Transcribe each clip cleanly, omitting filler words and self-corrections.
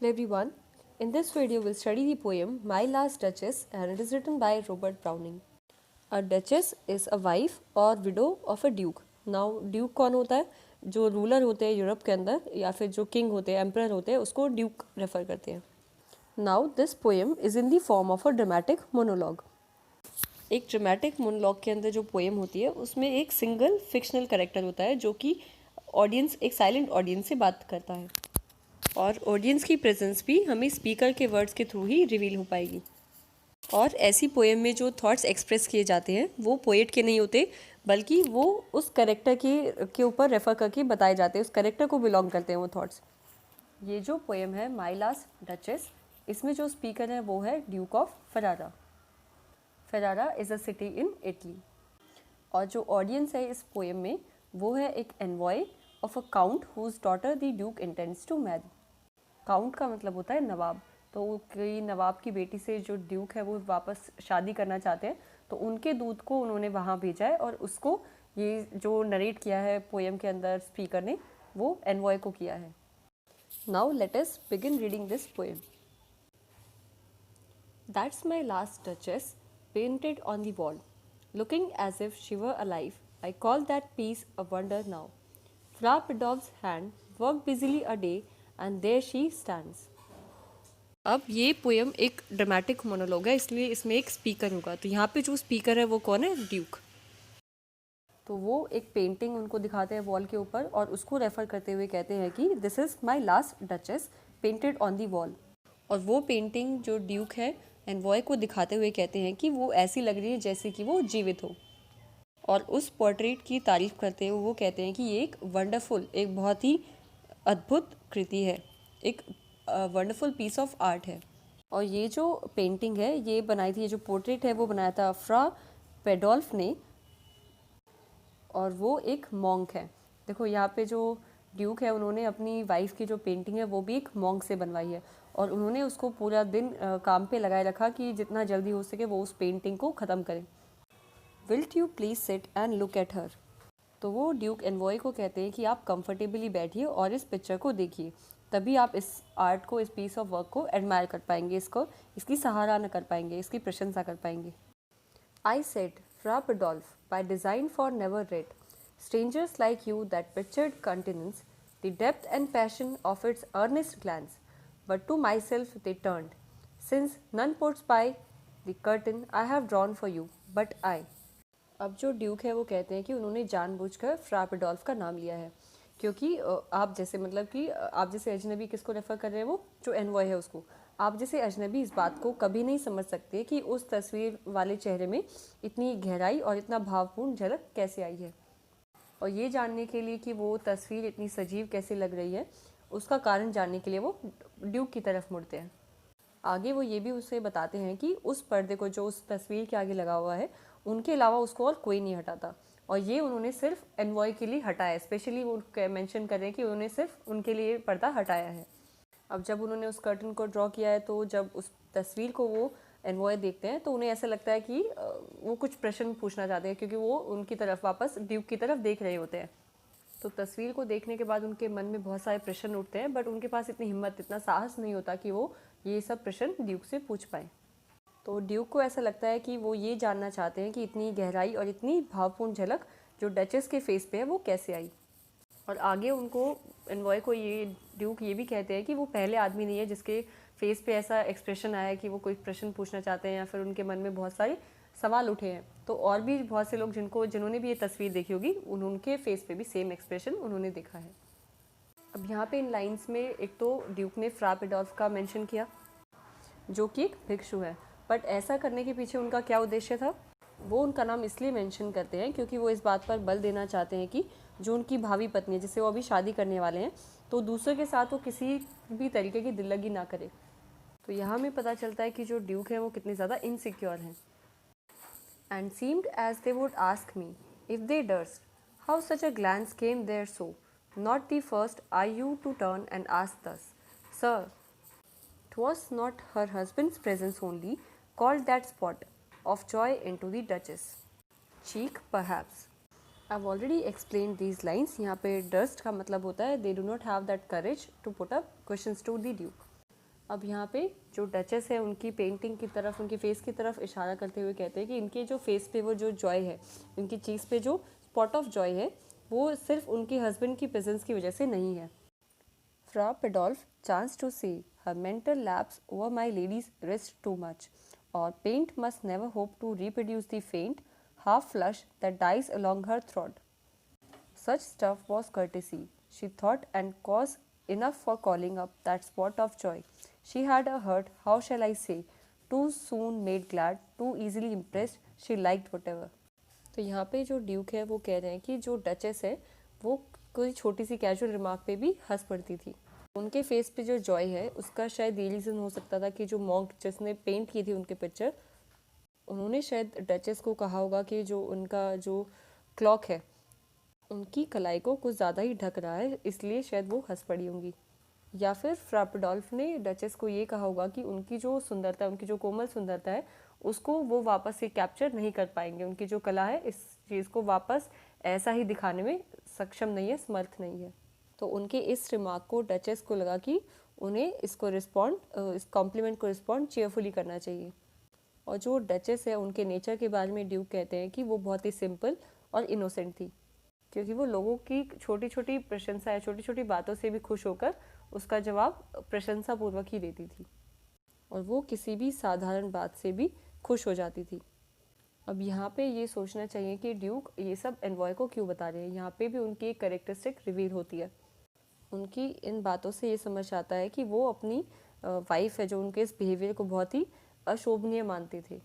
Hello everyone. In this video we'll study the poem My Last Duchess and it is written by Robert Browning. A duchess is a wife or widow of a duke. Now duke कौन होता है? जो ruler होते हैं Europe के अंदर या फिर जो किंग होते हैं एम्परर होते हैं उसको ड्यूक रेफर करते हैं. Now this poem is in the form of a dramatic monologue. एक ड्रामेटिक मोनोलॉग के अंदर जो पोएम होती है उसमें एक सिंगल फिक्शनल कैरेक्टर होता है जो कि ऑडियंस एक साइलेंट ऑडियंस से बात करता है और ऑडियंस की प्रेजेंस भी हमें स्पीकर के वर्ड्स के थ्रू ही रिवील हो पाएगी. और ऐसी पोएम में जो थॉट्स एक्सप्रेस किए जाते हैं वो पोएट के नहीं होते बल्कि वो उस कैरेक्टर के ऊपर रेफर करके बताए जाते हैं, उस कैरेक्टर को बिलोंग करते हैं वो थॉट्स. ये जो पोएम है माई लास्ट डचेस, इसमें जो स्पीकर है वो है Duke of Ferrara. Ferrara is a city in Italy. और जो ऑडियंस है इस पोएम में वो है एक envoy of a count whose daughter the duke intends to marry. Count का मतलब होता है नवाब. तो कोई नवाब की बेटी से जो ड्यूक है वो वापस शादी करना चाहते हैं तो उनके दूत को उन्होंने वहाँ भेजा है और उसको ये जो नरेट किया है पोएम के अंदर स्पीकर ने वो एनवॉय को किया है. Now let us begin reading this poem. That's my last duchess, painted on the wall, looking as if she were alive. I call that piece a wonder now. Fra Pidov's hand worked busily a day, and there she stands. अब ये poem एक dramatic monologue है इसलिए इसमें एक speaker होगा. तो यहाँ पे जो स्पीकर है वो कौन है? ड्यूक. तो वो एक पेंटिंग उनको दिखाते हैं वॉल के ऊपर और उसको रेफर करते हुए कहते हैं कि this is my last duchess painted on the wall. और वो पेंटिंग जो ड्यूक है एनवॉय को दिखाते हुए कहते हैं कि वो ऐसी लग रही है जैसे कि वो जीवित हो. और उस पोर्ट्रेट की तारीफ करते हुए वो कहते हैं कि ये एक वंडरफुल, एक बहुत ही अद्भुत कृति है, एक वंडरफुल पीस ऑफ आर्ट है. और ये जो पेंटिंग है ये बनाई थी, ये जो पोर्ट्रेट है वो बनाया था फ्रा पेडोल्फ ने और वो एक मॉन्क है. देखो यहाँ पे जो ड्यूक है उन्होंने अपनी वाइफ की जो पेंटिंग है वो भी एक मॉन्क से बनवाई है और उन्होंने उसको पूरा दिन काम पे लगाए रखा कि जितना जल्दी हो सके वो उस पेंटिंग को ख़त्म करें. Wilt you please sit and look at her. तो वो ड्यूक एनवॉय को कहते हैं कि आप कंफर्टेबली बैठिए और इस पिक्चर को देखिए, तभी आप इस आर्ट को, इस पीस ऑफ वर्क को एडमायर कर पाएंगे, इसकी सराहना कर पाएंगे, इसकी प्रशंसा कर पाएंगे. I said Fra Pandolf by design for never read strangers like you that pictured countenance, the depth and passion of its earnest glance, but to myself they turned, since none puts by the curtain I have drawn for you, but I. अब जो Duke है वो कहते हैं कि उन्होंने जानबूझकर फ्रा पेडोल्फ का नाम लिया है क्योंकि आप जैसे, मतलब कि आप जैसे अजनबी किसको रेफर कर रहे हैं, वो जो एनवॉय है उसको. आप जैसे अजनबी इस बात को कभी नहीं समझ सकते कि उस तस्वीर वाले चेहरे में इतनी गहराई और इतना भावपूर्ण झलक कैसे आई है. और ये जानने के लिए कि वो तस्वीर इतनी सजीव कैसे लग रही है उसका कारण जानने के लिए वो ड्यूक की तरफ मुड़ते हैं. आगे वो ये भी उसे बताते हैं कि उस पर्दे को जो उस तस्वीर के आगे लगा हुआ है उनके अलावा उसको और कोई नहीं हटाता और ये उन्होंने सिर्फ एनवॉय के लिए हटाया है. स्पेशली वो मेंशन कर रहे हैं कि उन्होंने सिर्फ उनके लिए पर्दा हटाया है. अब जब उन्होंने उस कर्टन को ड्रॉ किया है तो जब उस तस्वीर को वो एनवॉय देखते हैं तो उन्हें ऐसा लगता है कि वो कुछ प्रश्न पूछना चाहते हैं क्योंकि वो उनकी तरफ वापस ड्यूक की तरफ देख रहे होते हैं. तो तस्वीर को देखने के बाद उनके मन में बहुत सारे प्रश्न उठते हैं बट उनके पास इतनी हिम्मत, इतना साहस नहीं होता कि वो ये सब प्रश्न ड्यूक से पूछ पाए. तो ड्यूक को ऐसा लगता है कि वो ये जानना चाहते हैं कि इतनी गहराई और इतनी भावपूर्ण झलक जो डचेस के फेस पे है वो कैसे आई. और आगे उनको एनवॉय को ये ड्यूक ये भी कहते हैं कि वो पहले आदमी नहीं है जिसके फेस पे ऐसा एक्सप्रेशन आया है कि वो कोई प्रश्न पूछना चाहते हैं या फिर उनके मन में बहुत सारे सवाल उठे हैं. तो और भी बहुत से लोग जिन्होंने भी ये तस्वीर देखी होगी उनके फेस पे भी सेम एक्सप्रेशन उन्होंने देखा है. अब यहाँ पे इन लाइन्स में एक तो ड्यूक ने फ्रा पेडोल्फ का मेंशन किया जो कि एक भिक्षु है, बट ऐसा करने के पीछे उनका क्या उद्देश्य था? वो उनका नाम इसलिए मेंशन करते हैं क्योंकि वो इस बात पर बल देना चाहते हैं कि जो उनकी भावी पत्नी है जिससे वो अभी शादी करने वाले हैं तो दूसरे के साथ वो किसी भी तरीके की दिल्लगी ना करे. तो यहाँ में पता चलता है कि जो ड्यूक है वो कितने ज़्यादा इनसिक्योर हैं. And seemed as they would ask me if they durst how such a glance came there so not the first I you to turn and ask thus sir. 'Twas not her husband's presence only called that spot of joy into the duchess' cheek perhaps. I've already explained these lines. यहाँ पे dust का मतलब होता है they do not have that courage to put up questions to the duke. अब यहाँ पे जो डचेस है उनकी पेंटिंग की तरफ, उनकी फेस की तरफ इशारा करते हुए कहते हैं कि इनके जो फेस पे वो जो जॉय है, इनकी चीज़ पे जो स्पॉट ऑफ जॉय है, वो सिर्फ उनके हस्बैंड की प्रेजेंस की वजह से नहीं है। Fra Pandolf chance to see her mantle laps over my lady's wrist too much, और paint must never hope to reproduce the faint half flush that dies along her throat. Such stuff was courtesy, she thought, and cause enough for calling up that spot of joy. She had a hurt, how shall I say, too soon made glad, too easily impressed, she liked whatever. तो यहाँ पे जो Duke है वो कह रहे हैं कि जो डचेस है वो कोई छोटी सी कैजुअल रिमार्क पे भी हंस पड़ती थी। उनके फेस पे जो जॉय है उसका शायद ये रीज़न हो सकता था कि जो मॉन्क जिसने पेंट की थी उनके पिक्चर, उन्होंने शायद डचेस को कहा होगा कि जो उनका जो क्लॉक है उनकी कलाई को कुछ ज़्यादा ही ढक रहा है, इसलिए शायद वो हंस पड़ी होंगी। या फिर फ्रा पेडोल्फ ने डचेस को ये कहा होगा कि उनकी जो सुंदरता, उनकी जो कोमल सुंदरता है, उसको वो वापस से कैप्चर नहीं कर पाएंगे। उनकी जो कला है इस चीज़ को वापस ऐसा ही दिखाने में सक्षम नहीं है, समर्थ नहीं है। तो उनके इस रिमार्क को डचेस को लगा कि उन्हें इसको इस कॉम्प्लीमेंट को रिस्पॉन्ड चेयरफुली करना चाहिए। और जो डचेस है उनके नेचर के बारे में ड्यूक कहते हैं कि वो बहुत ही सिंपल और इनोसेंट थी, क्योंकि वो लोगों की छोटी छोटी प्रशंसा या छोटी छोटी बातों से भी खुश होकर उसका जवाब प्रशंसा पूर्वक ही देती थी, और वो किसी भी साधारण बात से भी खुश हो जाती थी। अब यहाँ पे ये सोचना चाहिए कि ड्यूक ये सब एनवॉय को क्यों बता रहे हैं। यहाँ पे भी उनकी एक कैरेक्टरिस्टिक रिवील होती है। उनकी इन बातों से ये समझ आता है कि वो अपनी वाइफ है जो उनके इस बिहेवियर को बहुत ही अशोभनीय मानते थे,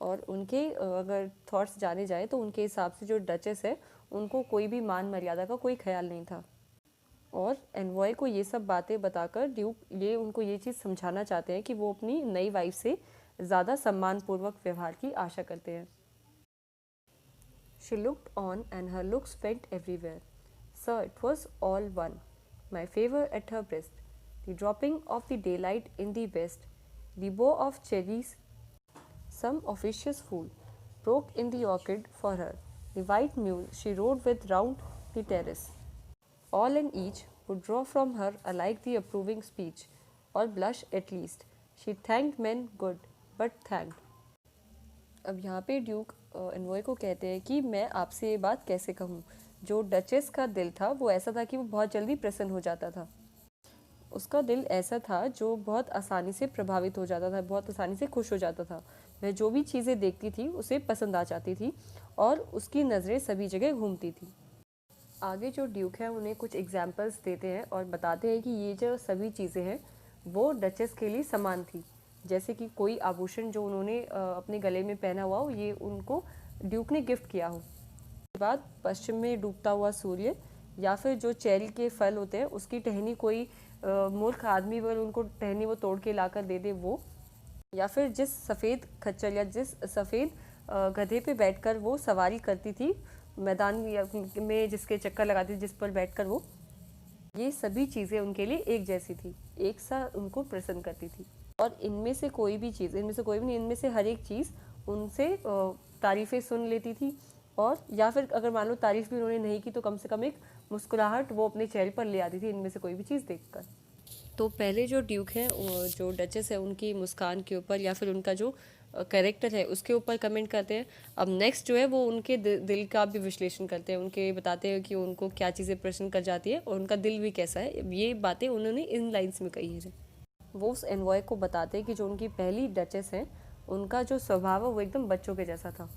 और उनके अगर थॉट्स जाने जाए तो उनके हिसाब से जो डचेस है उनको कोई भी मान मर्यादा का कोई ख्याल नहीं था। और एनवॉय को ये सब बातें बताकर ड्यूक ये उनको ये चीज़ समझाना चाहते हैं कि वो अपनी नई वाइफ से ज़्यादा सम्मानपूर्वक व्यवहार की आशा करते हैं। She looked on and her looks went everywhere. Sir, it was all one. My favor at her breast, the dropping of the daylight in the west, the bow of cherries some officious fool broke in the orchard for her, the white mule she rode with round the terrace. All and each would draw from her alike the approving speech, or blush at least. She thanked men good, but thanked. अब यहाँ पे Duke envoy को कहते हैं कि मैं आपसे ये बात कैसे कहूँ। जो डचेस का दिल था वो ऐसा था कि वो बहुत जल्दी प्रसन्न हो जाता था। उसका दिल ऐसा था जो बहुत आसानी से प्रभावित हो जाता था, बहुत आसानी से खुश हो जाता था। वह जो भी चीज़ें देखती थी उसे पसंद आ जाती थी, और उसकी नज़रें सभी जगह घूमती थी। आगे जो ड्यूक है उन्हें कुछ एग्जाम्पल्स देते हैं और बताते हैं कि ये जो सभी चीज़ें हैं वो डचेस के लिए समान थी। जैसे कि कोई आभूषण जो उन्होंने अपने गले में पहना हुआ हो, ये उनको ड्यूक ने गिफ्ट किया हो। उसके बाद पश्चिम में डूबता हुआ सूर्य, या फिर जो चेरी के फल होते हैं उसकी टहनी कोई मूर्ख आदमी अगर उनको टहनी वो तोड़ के लाकर दे दे वो, या फिर जिस सफ़ेद खच्चर या जिस सफ़ेद गधे पे बैठकर वो सवारी करती थी मैदान में, जिसके चक्कर लगाती थी, जिस पर बैठकर वो, ये सभी चीज़ें उनके लिए एक जैसी थी, एक सा उनको प्रसन्न करती थी। और इनमें से कोई भी चीज़, इनमें से कोई भी नहीं, इनमें से हर एक चीज़ उनसे तारीफ़ें सुन लेती थी, और या फिर अगर मान लो तारीफ़ भी उन्होंने नहीं की तो कम से कम एक मुस्कुराहट वो अपने चेहरे पर ले आती थी इनमें से कोई भी चीज़ देखकर। तो पहले जो ड्यूक है, जो डचेस है, उनकी मुस्कान के ऊपर या फिर उनका जो कैरेक्टर है उसके ऊपर कमेंट करते हैं। अब नेक्स्ट जो है वो उनके दिल का भी विश्लेषण करते हैं, उनके बताते हैं कि उनको क्या चीज़ें प्रश्न कर जाती है और उनका दिल भी कैसा है। ये बातें उन्होंने इन लाइन्स में कही है। वो उस एनवॉय को बताते हैं कि जो उनकी पहली डचेस हैं उनका जो स्वभाव है वो एकदम बच्चों के जैसा था,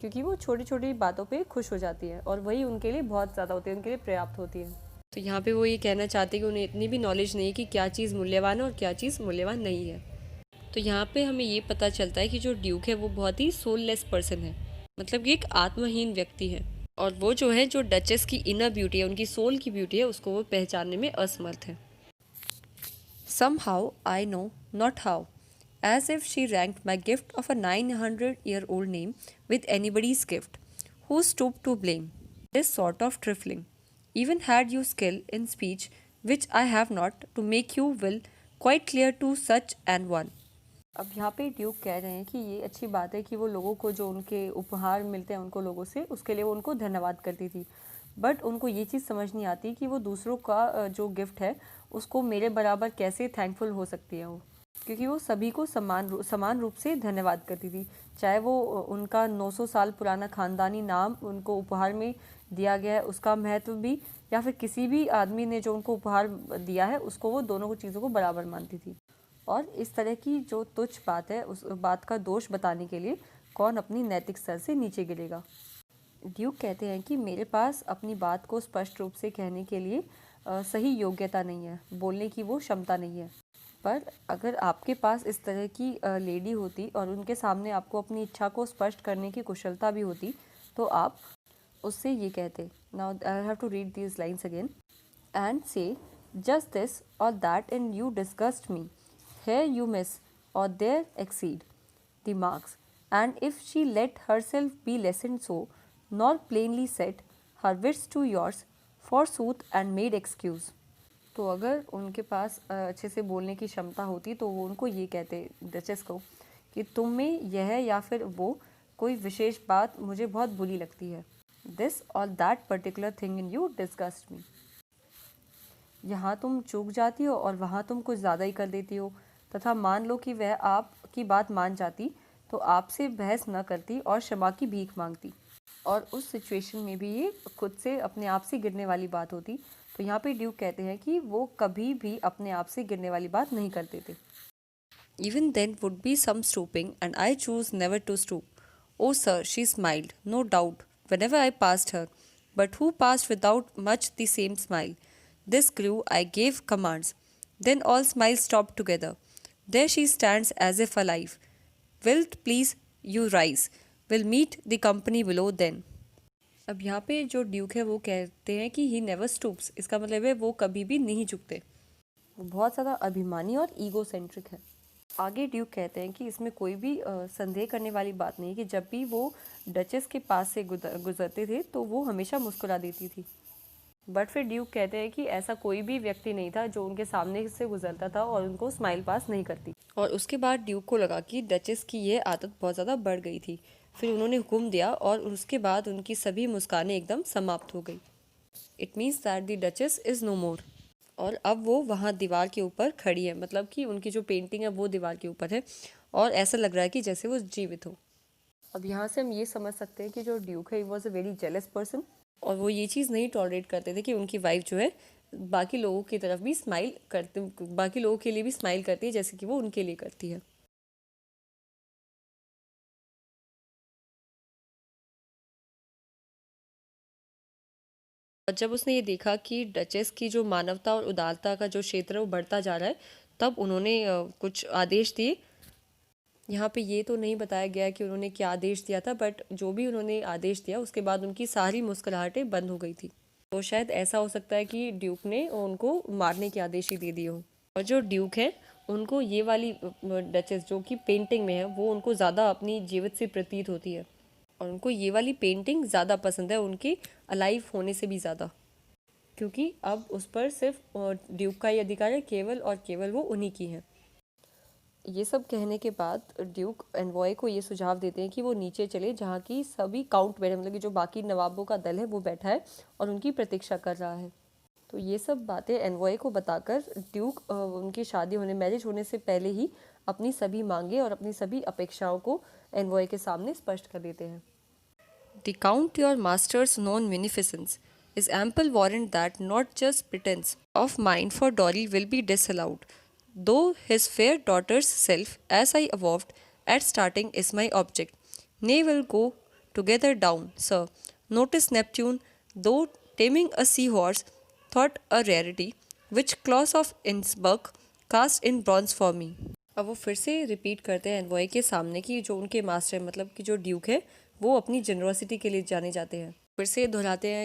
क्योंकि वो छोटी छोटी बातों पे खुश हो जाती है और वही उनके लिए बहुत ज़्यादा होती है, उनके लिए पर्याप्त होती है। तो यहाँ पे वो ये कहना चाहते हैं कि उन्हें इतनी भी नॉलेज नहीं है कि क्या चीज़ मूल्यवान है और क्या चीज़ मूल्यवान नहीं है। तो यहाँ पे हमें ये पता चलता है कि जो ड्यूक है वो बहुत ही सोललेस पर्सन है, मतलब कि एक आत्महीन व्यक्ति है, और वो जो है जो डचेस की इनर ब्यूटी है, उनकी सोल की ब्यूटी है, उसको वो पहचानने में असमर्थ है। Somehow I know not how, as if she ranked my gift of a 900-year-old name with anybody's gift, who stooped to blame this sort of trifling. Even had you skill in speech, which I have not, to make you will quite clear to such an one. अब यहाँ पे Duke कह रहे हैं कि ये अच्छी बात है कि वो लोगों को जो उनके उपहार मिलते हैं उनको लोगों से, उसके लिए वो उनको धन्यवाद करती थी, बट उनको ये चीज़ समझ नहीं आती कि वो दूसरों का जो गिफ्ट है उसको मेरे बराबर कैसे थैंकफुल हो सकती है वो। क्योंकि वो सभी को समान रूप से धन्यवाद करती थी, चाहे वो उनका 900 साल पुराना खानदानी नाम उनको उपहार में दिया गया है उसका महत्व भी, या फिर किसी भी आदमी ने जो उनको उपहार दिया है उसको, वो दोनों को चीज़ों को बराबर मानती थी। और इस तरह की जो तुच्छ बात है उस बात का दोष बताने के लिए कौन अपनी नैतिक स्तर से नीचे गिरेगा। ड्यूक कहते हैं कि मेरे पास अपनी बात को स्पष्ट रूप से कहने के लिए सही योग्यता नहीं है, बोलने की वो क्षमता नहीं है। पर अगर आपके पास इस तरह की लेडी होती और उनके सामने आपको अपनी इच्छा को स्पष्ट करने की कुशलता भी होती, तो आप उससे ये कहते, now I have to read these lines again, and say just this और that in you disgust me, here you miss or there exceed the marks, and if she let herself be lessoned so, nor plainly set her wits to yours, forsooth and made excuse। तो अगर उनके पास अच्छे से बोलने की क्षमता होती तो वो उनको ये कहते, डचेस को, कि तुम में यह या फिर वो कोई विशेष बात मुझे बहुत बुरी लगती है, दिस और that particular thing in you disgust me. यहाँ तुम चूक जाती हो और वहाँ तुम कुछ ज़्यादा ही कर देती हो, तथा मान लो कि वह आपकी बात मान जाती तो आपसे बहस न करती और क्षमा की भीख मांगती, और उस सिचुएशन में भी ये खुद से अपने आप से गिरने वाली बात होती। तो यहाँ पे ड्यूक कहते हैं कि वो कभी भी अपने आप से गिरने वाली बात नहीं करते थे। Even then would be some stooping, and I choose never to stoop. Oh, sir, she smiled, no doubt, whenever I passed her, but who passed without much the same smile? This grew, I gave commands. Then all smiles stopped together. There she stands as if alive. Wilt please you rise? We'll meet the company below then. अब यहाँ पे जो Duke है वो कहते हैं कि he never stoops, इसका मतलब है वो कभी भी नहीं झुकते। वो बहुत ज़्यादा अभिमानी और ईगो सेंट्रिक है। आगे ड्यूक कहते हैं कि इसमें कोई भी संदेह करने वाली बात नहीं है कि जब भी वो डचेस के पास से गुजरते थे तो वो हमेशा मुस्कुरा देती थी। बट फिर ड्यूक कहते हैं कि ऐसा कोई भी व्यक्ति नहीं था जो उनके सामने से गुजरता था और उनको स्माइल पास नहीं करती। और उसके बाद ड्यूक को लगा कि डचेस की ये आदत बहुत ज़्यादा बढ़ गई थी। फिर उन्होंने हुक्म दिया और उसके बाद उनकी सभी मुस्कानें एकदम समाप्त हो गई। It means that the duchess is no more. और अब वो वहाँ दीवार के ऊपर खड़ी है, मतलब कि उनकी जो पेंटिंग है वो दीवार के ऊपर है और ऐसा लग रहा है कि जैसे वो जीवित हो। अब यहाँ से हम ये समझ सकते हैं कि जो ड्यूक है he was a very jealous person, और वो ये चीज़ नहीं टॉलरेट करते थे कि उनकी वाइफ जो है बाकी लोगों की तरफ भी स्माइल करते, बाकी लोगों के लिए भी स्माइल करती है जैसे कि वो उनके लिए करती है। और जब उसने ये देखा कि डचेस की जो मानवता और उदारता का जो क्षेत्र है वो बढ़ता जा रहा है, तब उन्होंने कुछ आदेश दिए। यहाँ पे ये तो नहीं बताया गया कि उन्होंने क्या आदेश दिया था, बट जो भी उन्होंने आदेश दिया उसके बाद उनकी सारी मुस्कुराहटें बंद हो गई थी। तो शायद ऐसा हो सकता है कि ड्यूक ने उनको मारने के आदेश ही दे दिए हो। और जो ड्यूक है उनको ये वाली डचेस जो कि पेंटिंग में है वो उनको ज़्यादा अपनी जीवित से प्रतीत होती है, और उनको ये वाली पेंटिंग ज़्यादा पसंद है उनके अलाइव होने से भी ज़्यादा, क्योंकि अब उस पर सिर्फ ड्यूक का ही अधिकार है, केवल और केवल वो उन्हीं की है। ये सब कहने के बाद ड्यूक एनवॉय को ये सुझाव देते हैं कि वो नीचे चले जहाँ की सभी काउंट बैठे, मतलब कि जो बाकी नवाबों का दल है वो बैठा है और उनकी प्रतीक्षा कर रहा है। तो ये सब बातें एनवॉय को बताकर ड्यूक उनकी शादी होने, मैरिज होने से पहले ही अपनी सभी मांगे और अपनी सभी अपेक्षाओं को एनवॉय के सामने स्पष्ट कर देते हैं। The Count your master's known munificence is ample warrant that not just pretense of mine for Dory will be disallowed, though his fair daughter's self, as I avowed at starting, is my object. Nay, will go together down, sir. Notice Neptune, though taming a seahorse, thought a rarity, which Claus of Innsbruck cast in bronze for me। अब वो फिर से repeat करते हैं envoy के सामने कि जो उनके मास्टर मतलब कि जो ड्यूक है वो अपनी जनरोसिटी के लिए जाने जाते हैं। फिर से दोहराते हैं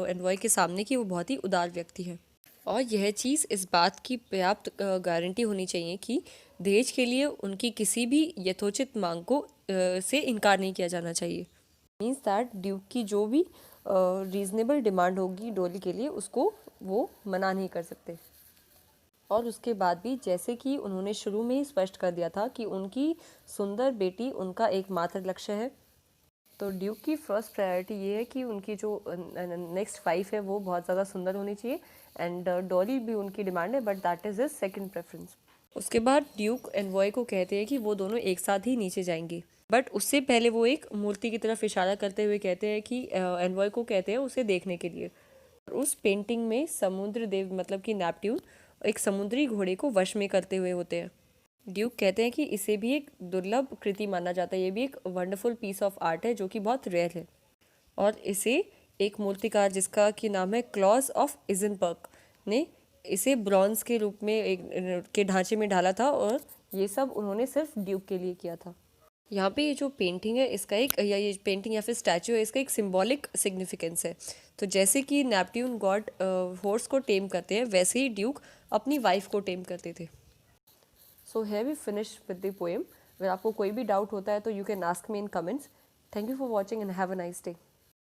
एनवॉय के सामने कि वो बहुत ही उदार व्यक्ति है, और यह चीज़ इस बात की पर्याप्त गारंटी होनी चाहिए कि दहेज के लिए उनकी किसी भी यथोचित मांग को से इनकार नहीं किया जाना चाहिए। मीन्स दैट ड्यूक की जो भी रीज़नेबल डिमांड होगी डोली के लिए उसको वो मना नहीं कर सकते। और उसके बाद भी जैसे कि उन्होंने शुरू में ही स्पष्ट कर दिया था कि उनकी सुंदर बेटी उनका एकमात्र लक्ष्य है, तो ड्यूक की फर्स्ट प्रायोरिटी ये है कि उनकी जो नेक्स्ट वाइफ है वो बहुत ज़्यादा सुंदर होनी चाहिए, एंड डॉली भी उनकी डिमांड है, but that is his second preference. उसके बाद ड्यूक एनवॉय को कहते हैं कि वो दोनों एक साथ ही नीचे जाएंगे, बट उससे पहले वो एक मूर्ति की तरफ इशारा करते हुए कहते हैं कि एनवॉय को कहते हैं उसे देखने के लिए। उस पेंटिंग में समुद्र देव मतलब कि नेपट्यून एक समुद्री घोड़े को वश में करते हुए होते हैं। ड्यूक कहते हैं कि इसे भी एक दुर्लभ कृति माना जाता है, ये भी एक वंडरफुल पीस ऑफ आर्ट है जो कि बहुत रेयर है। और इसे एक मूर्तिकार जिसका कि नाम है क्लॉज ऑफ इजनबर्ग ने इसे ब्रॉन्ज के रूप में एक के ढांचे में ढाला था, और ये सब उन्होंने सिर्फ ड्यूक के लिए किया था। यहाँ पे ये जो पेंटिंग है इसका एक या ये पेंटिंग या फिर स्टैचू है इसका एक सिंबॉलिक सिग्निफिकेंस है। तो जैसे कि नेपट्यून गॉड हॉर्स को टेम करते हैं, वैसे ही ड्यूक अपनी वाइफ को टेम करते थे। So have we finish with the poem. अगर आपको कोई भी डाउट होता है तो you can ask me in comments. Thank you for watching and have a nice day.